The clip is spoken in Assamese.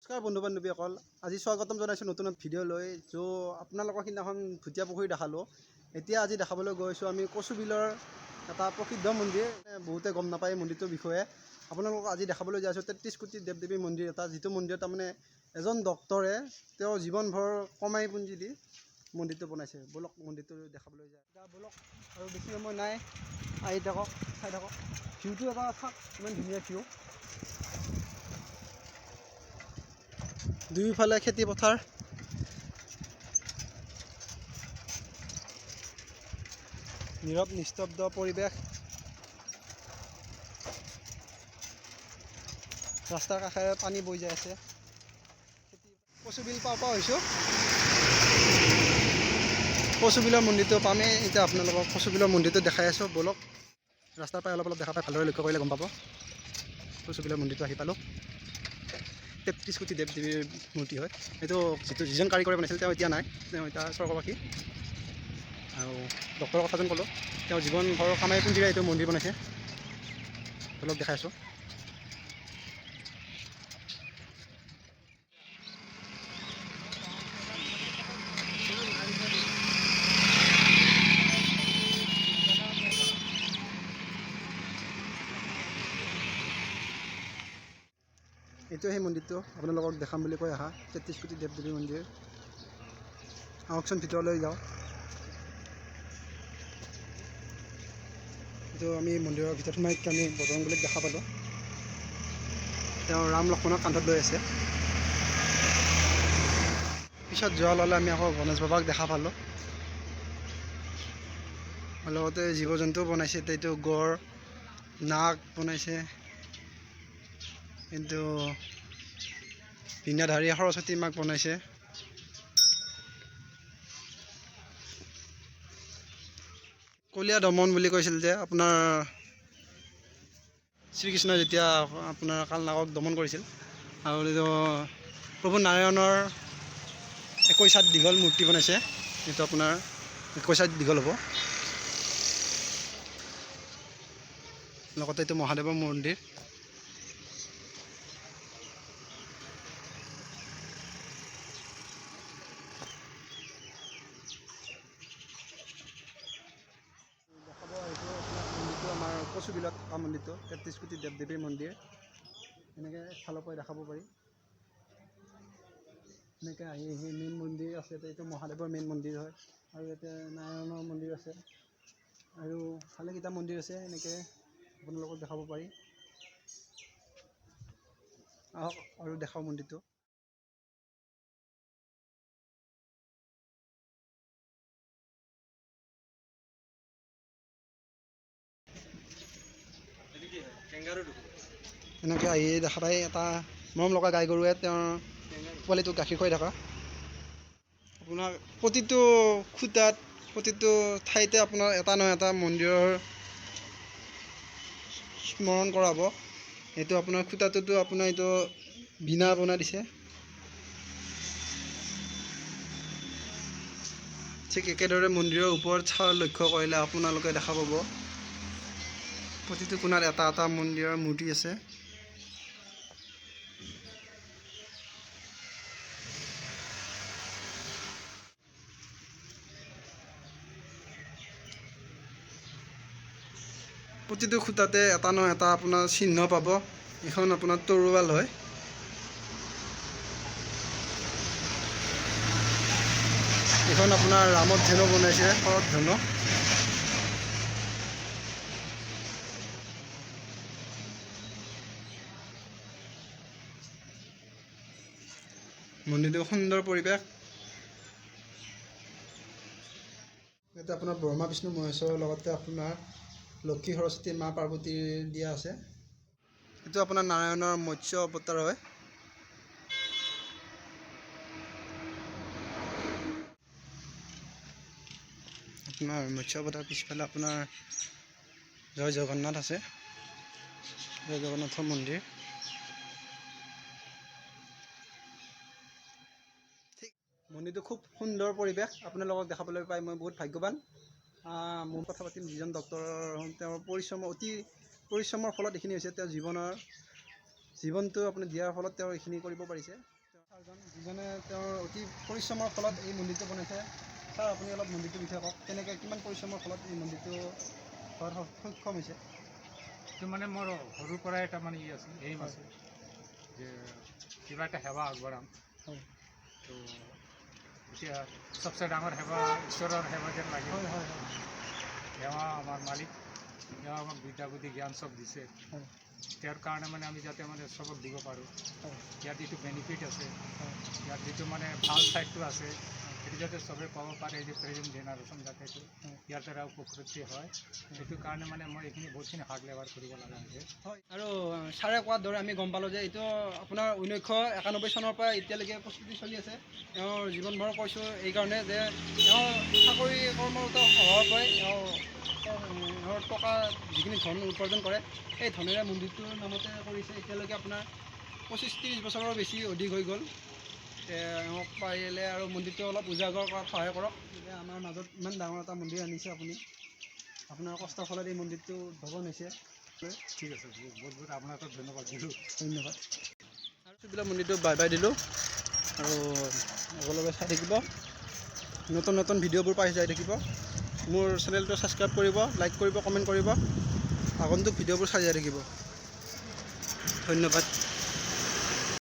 নমস্কাৰ বন্ধু বান্ধৱীসকল, আজি স্বাগতম জনাইছোঁ নতুন ভিডিঅ' লৈ। আপোনালোকৰ সিদিনাখন ভুটীয়া পুখুৰী দেখালোঁ। এতিয়া আজি দেখাবলৈ গৈছোঁ আমি কচুবিলৰ এটা প্ৰসিদ্ধ মন্দিৰ। বহুতে গম নাপায় মন্দিৰটোৰ বিষয়ে। আপোনালোকক আজি দেখাবলৈ যাই আছোঁ 33 কোটি দেৱ দেৱীৰ মন্দিৰ এটা, যিটো মন্দিৰ তাৰমানে এজন ডক্তৰে তেওঁ জীৱনভৰ কমাই পুঞ্জি দি মন্দিৰটো বনাইছে। বলক মন্দিৰটো দেখাবলৈ যায়। এতিয়া বলক, আৰু বেছি সময় নাই, আহি থাকক, চাই থাকক। ভিউটো এটা চাওক, ইমান ধুনীয়া ভিউ। দুয়োফালে খেতি পথাৰ, নীৰৱ নিস্তব্ধ পৰিৱেশ। ৰাস্তাৰ কাষেৰে পানী বৈ যাই আছে। কচুবিল পাওঁ হৈছোঁ। কচুবিলৰ মন্দিৰটো পামেই এতিয়া। আপোনালোকক কচুবিলৰ মন্দিৰটো দেখাই আছোঁ। বলক, ৰাস্তাৰ পৰাই অলপ দেখা পাই ভালদৰে লক্ষ্য কৰিলে গম পাব। কচুবিলৰ মন্দিৰটো আহি পালোঁ। 33 কোটি দেৱ দেৱীৰ মূৰ্তি হয় এইটো। যিজন কাৰিকৰে বনাইছিল তেওঁ এতিয়া নাই, তেওঁ এতিয়া স্বৰ্গবাসী। আৰু ডক্টৰৰ কথাজন ক'লোঁ, তেওঁ জীৱনভৰ কামাই পুঞ্জিৰে এইটো মন্দিৰ বনাইছে। অলপ দেখাই আছোঁ। এইটো সেই মন্দিৰটো আপোনালোকক দেখাম বুলি কৈ অহা 33 কোটি দেৱ দেৱীৰ মন্দিৰ। আহকচোন ভিতৰলৈ যাওঁ। এইটো আমি মন্দিৰৰ ভিতৰত সোমাই আমি বজৰংবলীক দেখা পালোঁ। তেওঁ ৰাম লক্ষ্মণক কান্ধত লৈ আছে। পিছত যোৱা ল'লে আমি আকৌ গণেশ বাবাক দেখা পালোঁ। লগতে জীৱ জন্তুও বনাইছে। এইটো গড়, নাগ বনাইছে। কিন্তু বীণাধাৰী সৰস্বতী মাক বনাইছে। কলীয়া দমন বুলি কৈছিল যে আপোনাৰ শ্ৰীকৃষ্ণই যেতিয়া আপোনাৰ কালনাগক দমন কৰিছিল। আৰু এইটো প্ৰভু নাৰায়ণৰ 21 হাত দীঘল মূৰ্তি বনাইছে। এইটো আপোনাৰ 21 হাত দীঘল হ'ব। লগতে এইটো মহাদেৱৰ মন্দিৰ। আমাৰ কচুবিলত থকা মন্দিৰটো 33 কোটি দেৱ দেৱীৰ মন্দিৰ। এনেকৈ ফালৰ পৰা দেখাব পাৰি। এনেকৈ আহি মেইন মন্দিৰ আছে। এইটো মহাদেৱৰ মেইন মন্দিৰ হয়। আৰু ইয়াতে নাৰায়ণৰ মন্দিৰ আছে আৰু ভালেকেইটা মন্দিৰ আছে। এনেকৈ আপোনালোকক দেখাব পাৰি। আহক আৰু দেখাওঁ মন্দিৰটো। এনেকৈ আহি দেখা পায় এটা মৰম লগা গাই গৰুৱে তেওঁৰ পোৱালিটোক গাখীৰ খুৱাই থকা। আপোনাৰ প্ৰতিটো খুটাত, প্ৰতিটো ঠাইতে আপোনাৰ এটা নহয় এটা মন্দিৰৰ স্মৰণ কৰাব। এইটো আপোনাৰ খুটাটোতো আপোনাৰ এইটো বীণা বনাই দিছে। ঠিক একেদৰে মন্দিৰৰ ওপৰত লক্ষ্য কৰিলে আপোনালোকে দেখা পাব প্ৰতিটো কোণাত এটা এটা মন্দিৰৰ মূৰ্তি আছে। প্ৰতিটো খুঁটাতে এটা নহয় এটা আপোনাৰ চিহ্ন পাব। এইখন আপোনাৰ তৰোৱাল হয়। এইখন আপোনাৰ ৰামত ধেনু বনাইছে, শৰৎ ধেনু। মন্দিৰটো সুন্দৰ পৰিৱেশ। ইয়াতে আপোনাৰ ব্ৰহ্মা বিষ্ণু মহেশ্বৰৰ লগতে আপোনাৰ লক্ষী সৰস্বতী মা পাৰ্বতীৰ দিয়া আছে। এইটো আপোনাৰ নাৰায়ণৰ মৎস্য অৱতাৰ হয়। আপোনাৰ মৎস্য অৱতাৰ পিছফালে আপোনাৰ জয় জগন্নাথ আছে। জয় জগন্নাথৰ মন্দিৰ। ঠিক মন্দিৰটো খুব সুন্দৰ পৰিৱেশ। আপোনালোকক দেখাবলৈ পাই মই বহুত ভাগ্যৱান। মোৰ কথা পাতিম যিজন ডক্টৰৰ তেওঁৰ অতি পৰিশ্ৰমৰ ফলত এইখিনি হৈছে। তেওঁৰ জীৱনৰ জীৱনটো আপুনি দিয়াৰ ফলত তেওঁ এইখিনি কৰিব পাৰিছে। যিজনে তেওঁৰ অতি পৰিশ্ৰমৰ ফলত এই মন্দিৰটো বনাইছে। ছাৰ, আপুনি অলপ মন্দিৰটোৰ বিষয়ে কওক, কেনেকৈ কিমান পৰিশ্ৰমৰ ফলত এই মন্দিৰটো হোৱাৰ সক্ষম হৈছে? এইটো মানে মোৰ সৰুৰ পৰাই এটা মানে আছিল, এইম আছে যে কিবা এটা সেৱা আগবঢ়াম। হয়। তো এতিয়া চবচে ডাঙৰ সেৱা ঈশ্বৰৰ সেৱা যেন লাগে। হয় হয় হয়। সেৱা আমাৰ মালিক, তেওঁ আমাক বিদ্যা বুদ্ধি জ্ঞান চব দিছে। হয় তেওঁৰ কাৰণে মানে আমি যাতে মানে চবক দিব পাৰোঁ। হয় ইয়াৰ যিটো বেনিফিট আছে, হয় ইয়াৰ যিটো মানে ভাল ছাইডটো আছে, সেইটো যাতে চবেই পাব পাৰে, যে প্ৰেজেণ্ট জেনাৰেশ্যন যাতে এইটো ইয়াৰ দ্বাৰা উপকৃত হয়, সেইটো কাৰণে মানে মই এইখিনি বহুতখিনি হাৰ্ড লেবাৰ কৰিব লগা হৈছে। হয়। আৰু ছাৰে কোৱাৰ দৰে আমি গম পালোঁ যে এইটো আপোনাৰ 1991 চনৰ পৰা এতিয়ালৈকে প্ৰস্তুতি চলি আছে। তেওঁৰ জীৱনভৰ কৈছোঁ এইকাৰণে যে তেওঁ চাকৰি কৰ্মৰত হোৱাৰ পৰাই তেওঁৰ টকা যিখিনি ধন উপাৰ্জন কৰে, সেই ধনেৰে মন্দিৰটোৰ নামতে কৰিছে। এতিয়ালৈকে আপোনাৰ 25-30 বছৰৰ বেছি অধিক হৈ গ'ল। তেওঁক পাৰিলে আৰু মন্দিৰটো অলপ উজাগৰ কৰাত সহায় কৰক, যে আমাৰ মাজত ইমান ডাঙৰ এটা মন্দিৰ আনিছে আপুনি। আপোনাৰ কষ্টৰ ফলত এই মন্দিৰটো উদ্ভাৱন হৈছে। ঠিক আছে, বহুত বহুত আপোনাক ধন্যবাদ দিলোঁ। ধন্যবাদ। আৰু কোচুবিলৰ মন্দিৰটো বাই বাই দিলোঁ, আৰু সকলোকে চাই থাকিব, নতুন নতুন ভিডিঅ'বোৰ পাই যাই থাকিব। মোৰ চেনেলটো ছাবস্ক্ৰাইব কৰিব, লাইক কৰিব, কমেণ্ট কৰিব, আগন্তুক ভিডিঅ'বোৰ চাই যাই থাকিব। ধন্যবাদ।